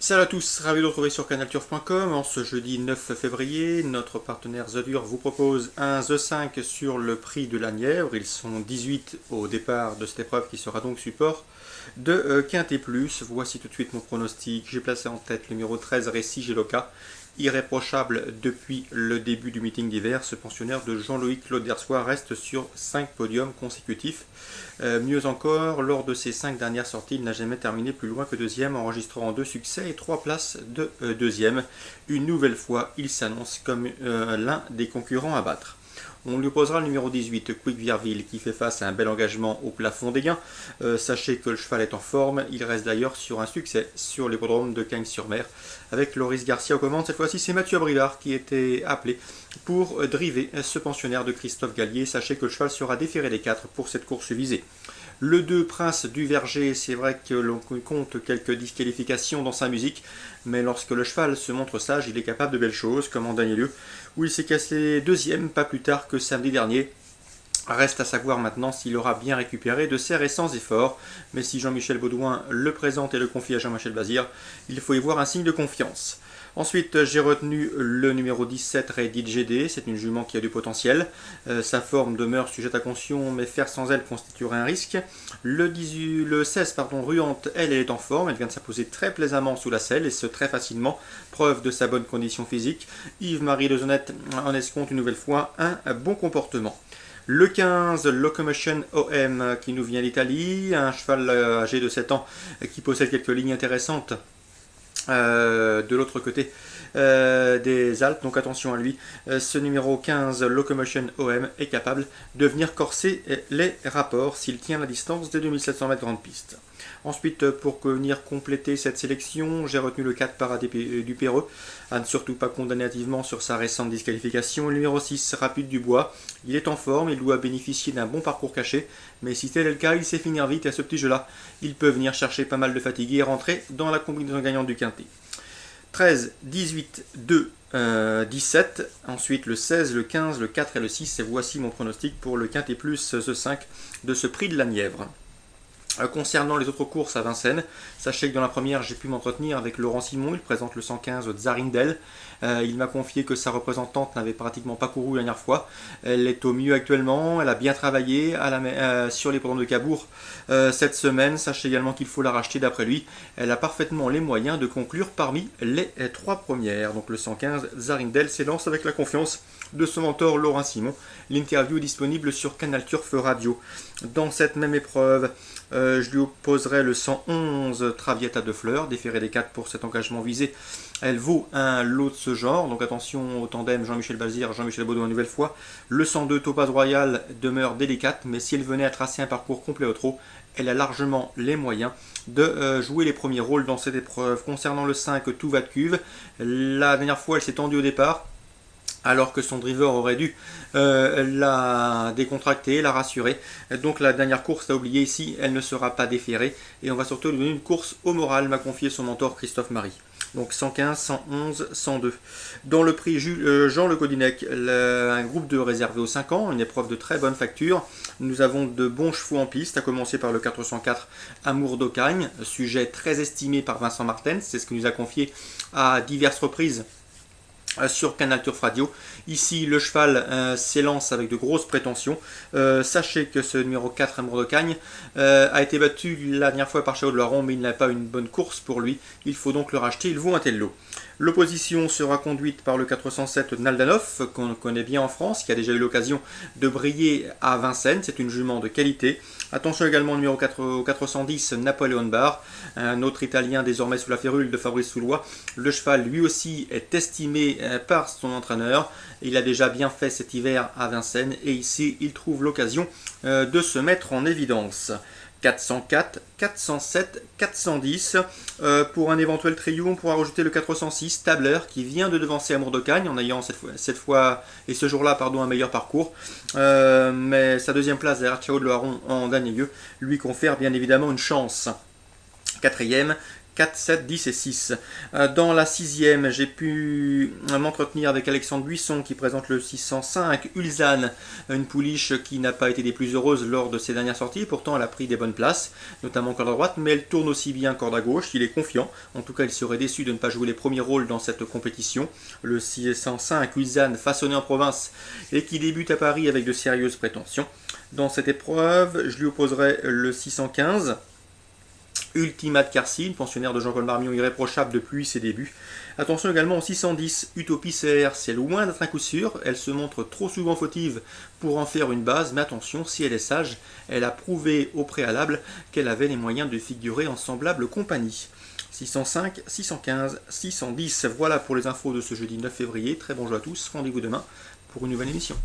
Salut à tous, ravi de vous retrouver sur canalturf.com. En ce jeudi 9 février, notre partenaire The Dur vous propose un The 5 sur le prix de la Nièvre. Ils sont 18 au départ de cette épreuve qui sera donc support de Quintet Plus. Voici tout de suite mon pronostic. J'ai placé en tête le numéro 13 Récit Géloca. Irréprochable depuis le début du meeting d'hiver, ce pensionnaire de Jean-Loïc Claude d'Hersois reste sur 5 podiums consécutifs. Mieux encore, lors de ses 5 dernières sorties, il n'a jamais terminé plus loin que deuxième, enregistrant 2 succès et 3 places de deuxième. Une nouvelle fois, il s'annonce comme l'un des concurrents à battre. On lui opposera le numéro 18, Quick Virville, qui fait face à un bel engagement au plafond des gains. Sachez que le cheval est en forme, il reste d'ailleurs sur un succès sur l'hippodrome de Cagnes-sur-Mer. Avec Loris Garcia aux commandes, cette fois-ci c'est Mathieu Abrivard qui était appelé pour driver ce pensionnaire de Christophe Gallier. Sachez que le cheval sera déféré des 4 pour cette course visée. Le 2, Prince du Verger, c'est vrai que l'on compte quelques disqualifications dans sa musique, mais lorsque le cheval se montre sage, il est capable de belles choses, comme en dernier lieu, où il s'est cassé deuxième, pas plus tard que samedi dernier. Reste à savoir maintenant s'il aura bien récupéré de ses récents efforts, mais si Jean-Michel Baudouin le présente et le confie à Jean-Michel Bazir, il faut y voir un signe de confiance. Ensuite, j'ai retenu le numéro 17, Reddit GD, c'est une jument qui a du potentiel. Sa forme demeure sujette à caution, mais faire sans elle constituerait un risque. Le 16, Ruante, elle est en forme, elle vient de s'imposer très plaisamment sous la selle, et ce très facilement, preuve de sa bonne condition physique. Yves-Marie Lezonnette en escompte une nouvelle fois un bon comportement. Le 15, Locomotion OM, qui nous vient d'Italie, un cheval âgé de 7 ans qui possède quelques lignes intéressantes de l'autre côté des Alpes, donc attention à lui. Ce numéro 15, Locomotion OM, est capable de venir corser les rapports s'il tient la distance des 2700 mètres grande piste. Ensuite, pour venir compléter cette sélection, j'ai retenu le 4 Paradis du Perreux, à ne surtout pas condamner hâtivement sur sa récente disqualification. Le numéro 6, Rapide du Bois, il est en forme, il doit bénéficier d'un bon parcours caché, mais si tel est le cas, il sait finir vite, et à ce petit jeu-là, il peut venir chercher pas mal de fatigue et rentrer dans la combinaison gagnante du quintet. 13, 18, 2, 17, ensuite le 16, le 15, le 4 et le 6, et voici mon pronostic pour le quintet plus ce 5 de ce prix de la Nièvre. Concernant les autres courses à Vincennes, sachez que dans la première, j'ai pu m'entretenir avec Laurent Simon, il présente le 115 Zarindel. Il m'a confié que sa représentante n'avait pratiquement pas couru la dernière fois. Elle est au mieux actuellement, elle a bien travaillé sur les programmes de Cabourg cette semaine. Sachez également qu'il faut la racheter d'après lui. Elle a parfaitement les moyens de conclure parmi les 3 premières. Donc le 115 Zarindel s'élance avec la confiance de son mentor Laurent Simon. L'interview est disponible sur Canal Turf Radio. Dans cette même épreuve, je lui opposerai le 111 Traviata de Fleurs, déféré des 4 pour cet engagement visé. Elle vaut un lot de ce genre, donc attention au tandem Jean-Michel Bazir, Jean-Michel Baudouin une nouvelle fois. Le 102 Topaz Royal demeure délicate, mais si elle venait à tracer un parcours complet au trot, elle a largement les moyens de jouer les premiers rôles dans cette épreuve. Concernant le 5, Tout va de cuve, la dernière fois elle s'est tendue au départ, alors que son driver aurait dû la décontracter, la rassurer. Donc la dernière course à oublier ici, elle ne sera pas déférée. Et on va surtout lui donner une course au moral, m'a confié son mentor Christophe Marie. Donc 115, 111, 102. Dans le prix Jean Le Codinec, un groupe de réservé aux 5 ans, une épreuve de très bonne facture. Nous avons de bons chevaux en piste, à commencer par le 404 Amour d'Ocagne, sujet très estimé par Vincent Martens, c'est ce qu'il nous a confié à diverses reprises sur Canal Turf Radio. Ici, le cheval s'élance avec de grosses prétentions. Sachez que ce numéro 4, Amour de Cagne, a été battu la dernière fois par Chao de Loiron, mais il n'a pas une bonne course pour lui. Il faut donc le racheter, il vaut un tel lot. L'opposition sera conduite par le 407 Naldanov, qu'on connaît bien en France, qui a déjà eu l'occasion de briller à Vincennes. C'est une jument de qualité. Attention également au numéro 410 Napoléon Bar, un autre Italien désormais sous la férule de Fabrice Soulois. Le cheval lui aussi est estimé par son entraîneur. Il a déjà bien fait cet hiver à Vincennes et ici il trouve l'occasion de se mettre en évidence. 404, 407, 410. Pour un éventuel trio, on pourra rajouter le 406 Tabler qui vient de devancer Amour de Cagne en ayant cette fois et ce jour-là un meilleur parcours. Mais sa deuxième place derrière Chao de Loiron en dernier lieu lui confère bien évidemment une chance. Quatrième, 4, 7, 10 et 6. Dans la sixième, j'ai pu m'entretenir avec Alexandre Buisson qui présente le 605 Ulsan, une pouliche qui n'a pas été des plus heureuses lors de ses dernières sorties. Pourtant, elle a pris des bonnes places, notamment corde à droite, mais elle tourne aussi bien corde à gauche. Il est confiant. En tout cas, il serait déçu de ne pas jouer les premiers rôles dans cette compétition. Le 605 Ulsan, façonné en province et qui débute à Paris avec de sérieuses prétentions. Dans cette épreuve, je lui opposerai le 615 Ultimate Carcine, pensionnaire de Jean-Paul Marmion, irréprochable depuis ses débuts. Attention également au 610 Utopie CR, c'est loin d'être un coup sûr, elle se montre trop souvent fautive pour en faire une base, mais attention, si elle est sage, elle a prouvé au préalable qu'elle avait les moyens de figurer en semblable compagnie. 605, 615, 610, voilà pour les infos de ce jeudi 9 février, très bon jeu à tous, rendez-vous demain pour une nouvelle émission.